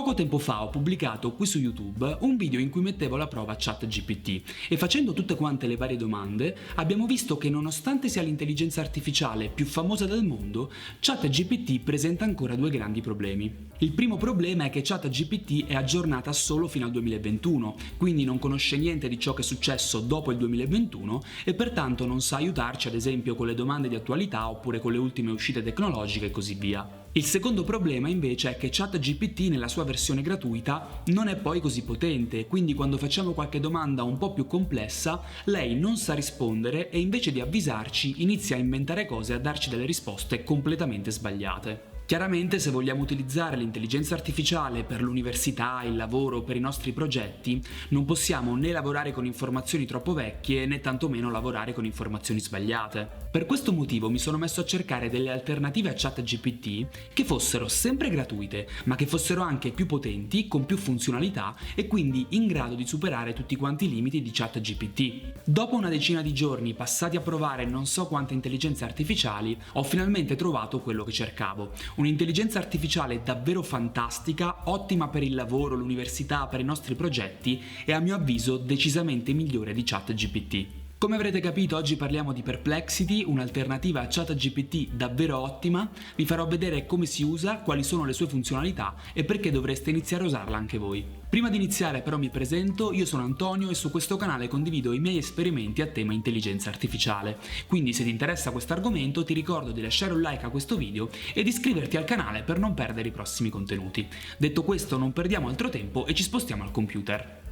Poco tempo fa ho pubblicato qui su YouTube un video in cui mettevo alla prova ChatGPT e facendo tutte quante le varie domande abbiamo visto che nonostante sia l'intelligenza artificiale più famosa del mondo, ChatGPT presenta ancora due grandi problemi. Il primo problema è che ChatGPT è aggiornata solo fino al 2021, quindi non conosce niente di ciò che è successo dopo il 2021 e pertanto non sa aiutarci ad esempio con le domande di attualità oppure con le ultime uscite tecnologiche e così via. Il secondo problema invece è che ChatGPT nella sua versione gratuita non è poi così potente, quindi quando facciamo qualche domanda un po' più complessa, lei non sa rispondere e invece di avvisarci inizia a inventare cose e a darci delle risposte completamente sbagliate. Chiaramente se vogliamo utilizzare l'intelligenza artificiale per l'università, il lavoro, per i nostri progetti, non possiamo né lavorare con informazioni troppo vecchie né tantomeno lavorare con informazioni sbagliate. Per questo motivo mi sono messo a cercare delle alternative a ChatGPT che fossero sempre gratuite, ma che fossero anche più potenti, con più funzionalità e quindi in grado di superare tutti quanti i limiti di ChatGPT. Dopo una decina di giorni passati a provare non so quante intelligenze artificiali, ho finalmente trovato quello che cercavo. Un'intelligenza artificiale davvero fantastica, ottima per il lavoro, l'università, per i nostri progetti e a mio avviso decisamente migliore di ChatGPT. Come avrete capito, oggi parliamo di Perplexity, un'alternativa a ChatGPT davvero ottima. Vi farò vedere come si usa, quali sono le sue funzionalità e perché dovreste iniziare a usarla anche voi. Prima di iniziare però mi presento, io sono Antonio e su questo canale condivido i miei esperimenti a tema intelligenza artificiale. Quindi se ti interessa questo argomento ti ricordo di lasciare un like a questo video e di iscriverti al canale per non perdere i prossimi contenuti. Detto questo non perdiamo altro tempo e ci spostiamo al computer.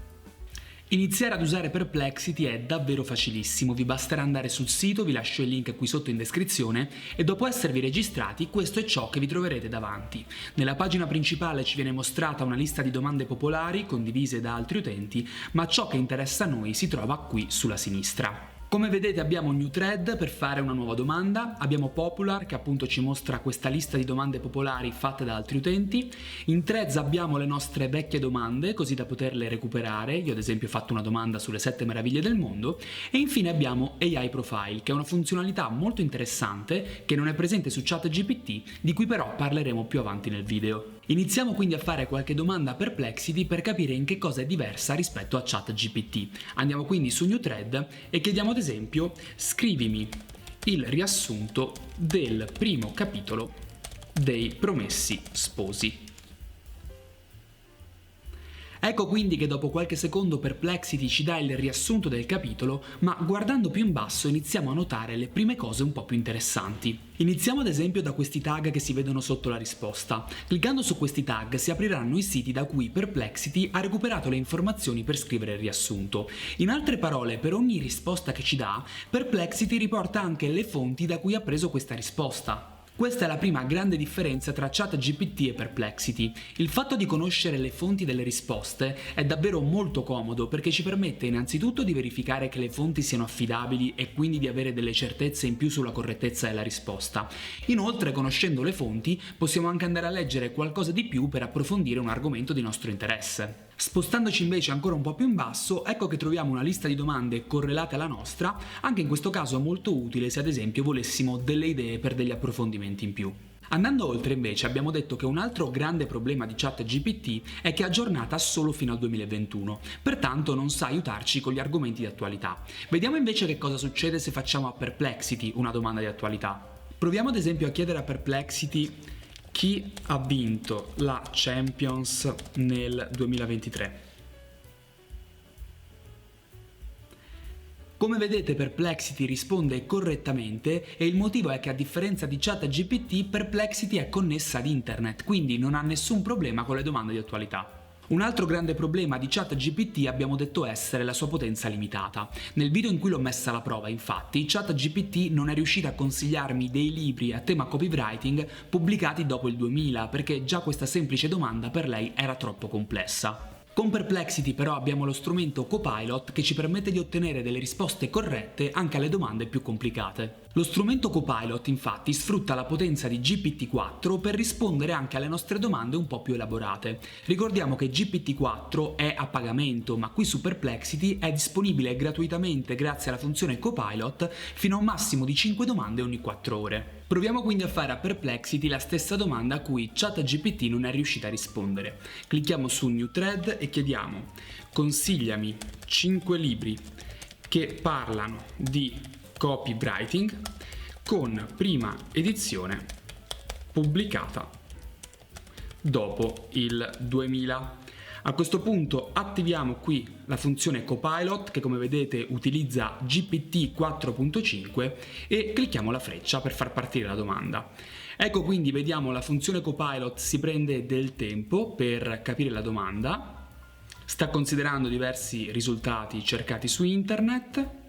Iniziare ad usare Perplexity è davvero facilissimo, vi basterà andare sul sito, vi lascio il link qui sotto in descrizione e dopo esservi registrati questo è ciò che vi troverete davanti. Nella pagina principale ci viene mostrata una lista di domande popolari condivise da altri utenti, ma ciò che interessa a noi si trova qui sulla sinistra. Come vedete abbiamo un new thread per fare una nuova domanda, abbiamo Popular che appunto ci mostra questa lista di domande popolari fatte da altri utenti, in Threads abbiamo le nostre vecchie domande così da poterle recuperare, io ad esempio ho fatto una domanda sulle 7 meraviglie del mondo e infine abbiamo AI Profile che è una funzionalità molto interessante che non è presente su ChatGPT di cui però parleremo più avanti nel video. Iniziamo quindi a fare qualche domanda a Perplexity per capire in che cosa è diversa rispetto a ChatGPT. Andiamo quindi su New Thread e chiediamo ad esempio scrivimi il riassunto del primo capitolo dei Promessi Sposi. Ecco quindi che dopo qualche secondo Perplexity ci dà il riassunto del capitolo, ma guardando più in basso iniziamo a notare le prime cose un po' più interessanti. Iniziamo ad esempio da questi tag che si vedono sotto la risposta. Cliccando su questi tag si apriranno i siti da cui Perplexity ha recuperato le informazioni per scrivere il riassunto. In altre parole, per ogni risposta che ci dà, Perplexity riporta anche le fonti da cui ha preso questa risposta. Questa è la prima grande differenza tra ChatGPT e Perplexity. Il fatto di conoscere le fonti delle risposte è davvero molto comodo perché ci permette innanzitutto di verificare che le fonti siano affidabili e quindi di avere delle certezze in più sulla correttezza della risposta. Inoltre, conoscendo le fonti, possiamo anche andare a leggere qualcosa di più per approfondire un argomento di nostro interesse. Spostandoci invece ancora un po' più in basso, ecco che troviamo una lista di domande correlate alla nostra, anche in questo caso molto utile se ad esempio volessimo delle idee per degli approfondimenti in più. Andando oltre invece abbiamo detto che un altro grande problema di ChatGPT è che è aggiornata solo fino al 2021, pertanto non sa aiutarci con gli argomenti di attualità. Vediamo invece che cosa succede se facciamo a Perplexity una domanda di attualità. Proviamo ad esempio a chiedere a Perplexity chi ha vinto la Champions nel 2023. Come vedete Perplexity risponde correttamente e il motivo è che a differenza di ChatGPT Perplexity è connessa ad internet, quindi non ha nessun problema con le domande di attualità. Un altro grande problema di ChatGPT abbiamo detto essere la sua potenza limitata. Nel video in cui l'ho messa alla prova, infatti, ChatGPT non è riuscita a consigliarmi dei libri a tema copywriting pubblicati dopo il 2000 perché già questa semplice domanda per lei era troppo complessa. Con Perplexity però abbiamo lo strumento Copilot che ci permette di ottenere delle risposte corrette anche alle domande più complicate. Lo strumento Copilot infatti sfrutta la potenza di GPT-4 per rispondere anche alle nostre domande un po' più elaborate. Ricordiamo che GPT-4 è a pagamento, ma qui su Perplexity è disponibile gratuitamente grazie alla funzione Copilot fino a un massimo di 5 domande ogni 4 ore. Proviamo quindi a fare a Perplexity la stessa domanda a cui ChatGPT non è riuscita a rispondere. Clicchiamo su New Thread e chiediamo: consigliami 5 libri che parlano di copywriting con prima edizione pubblicata dopo il 2000. A questo punto attiviamo qui la funzione Copilot che, come vedete, utilizza GPT 4.5 e clicchiamo la freccia per far partire la domanda. Ecco, quindi vediamo la funzione Copilot si prende del tempo per capire la domanda, sta considerando diversi risultati cercati su internet.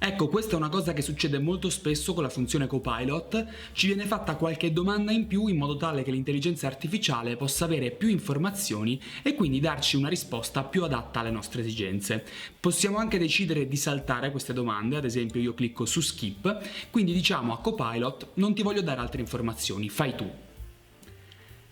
Ecco, questa è una cosa che succede molto spesso con la funzione Copilot, ci viene fatta qualche domanda in più in modo tale che l'intelligenza artificiale possa avere più informazioni e quindi darci una risposta più adatta alle nostre esigenze. Possiamo anche decidere di saltare queste domande, ad esempio io clicco su Skip, quindi diciamo a Copilot: non ti voglio dare altre informazioni, fai tu.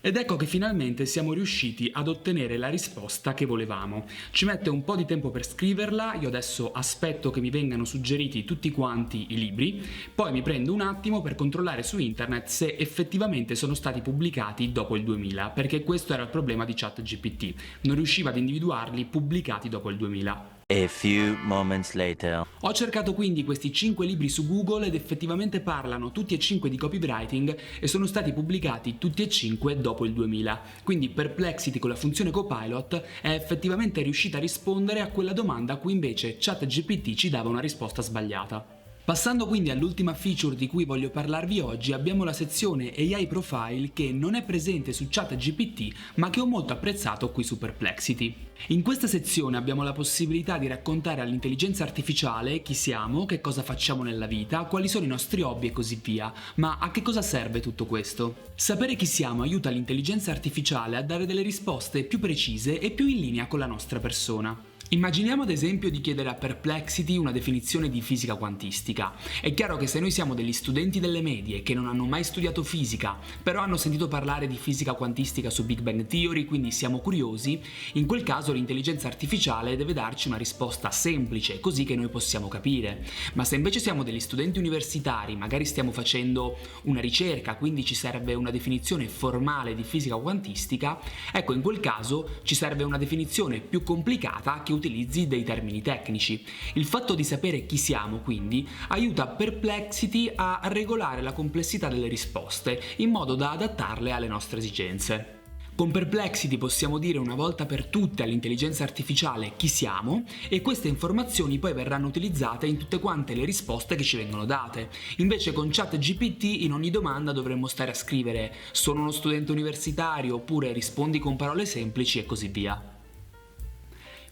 Ed ecco che finalmente siamo riusciti ad ottenere la risposta che volevamo. Ci mette un po' di tempo per scriverla, io adesso aspetto che mi vengano suggeriti tutti quanti i libri, poi mi prendo un attimo per controllare su internet se effettivamente sono stati pubblicati dopo il 2000, perché questo era il problema di ChatGPT, non riusciva ad individuarli pubblicati dopo il 2000. A few moments later. Ho cercato quindi questi 5 libri su Google ed effettivamente parlano tutti e 5 di copywriting e sono stati pubblicati tutti e 5 dopo il 2000. Quindi Perplexity con la funzione Copilot è effettivamente riuscita a rispondere a quella domanda a cui invece ChatGPT ci dava una risposta sbagliata. Passando quindi all'ultima feature di cui voglio parlarvi oggi, abbiamo la sezione AI Profile che non è presente su ChatGPT ma che ho molto apprezzato qui su Perplexity. In questa sezione abbiamo la possibilità di raccontare all'intelligenza artificiale chi siamo, che cosa facciamo nella vita, quali sono i nostri hobby e così via. Ma a che cosa serve tutto questo? Sapere chi siamo aiuta l'intelligenza artificiale a dare delle risposte più precise e più in linea con la nostra persona. Immaginiamo ad esempio di chiedere a Perplexity una definizione di fisica quantistica. È chiaro che se noi siamo degli studenti delle medie che non hanno mai studiato fisica, però hanno sentito parlare di fisica quantistica su Big Bang Theory, quindi siamo curiosi, in quel caso l'intelligenza artificiale deve darci una risposta semplice, così che noi possiamo capire. Ma se invece siamo degli studenti universitari, magari stiamo facendo una ricerca, quindi ci serve una definizione formale di fisica quantistica, ecco, in quel caso ci serve una definizione più complicata che utilizzi dei termini tecnici. Il fatto di sapere chi siamo, quindi, aiuta Perplexity a regolare la complessità delle risposte in modo da adattarle alle nostre esigenze. Con Perplexity possiamo dire una volta per tutte all'intelligenza artificiale chi siamo e queste informazioni poi verranno utilizzate in tutte quante le risposte che ci vengono date. Invece con ChatGPT in ogni domanda dovremmo stare a scrivere sono uno studente universitario oppure rispondi con parole semplici e così via.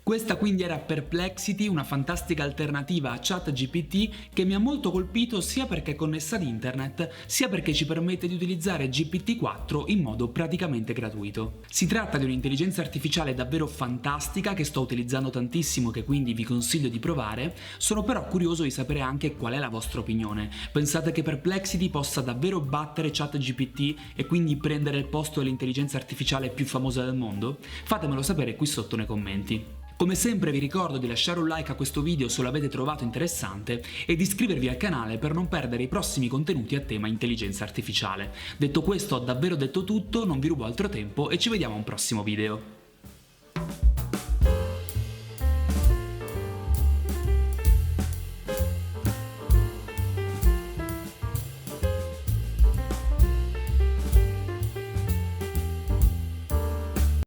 Questa quindi era Perplexity, una fantastica alternativa a ChatGPT che mi ha molto colpito sia perché è connessa ad internet, sia perché ci permette di utilizzare GPT-4 in modo praticamente gratuito. Si tratta di un'intelligenza artificiale davvero fantastica che sto utilizzando tantissimo e che quindi vi consiglio di provare, sono però curioso di sapere anche qual è la vostra opinione. Pensate che Perplexity possa davvero battere ChatGPT e quindi prendere il posto dell'intelligenza artificiale più famosa del mondo? Fatemelo sapere qui sotto nei commenti. Come sempre vi ricordo di lasciare un like a questo video se lo avete trovato interessante e di iscrivervi al canale per non perdere i prossimi contenuti a tema intelligenza artificiale. Detto questo, ho davvero detto tutto, non vi rubo altro tempo e ci vediamo a un prossimo video.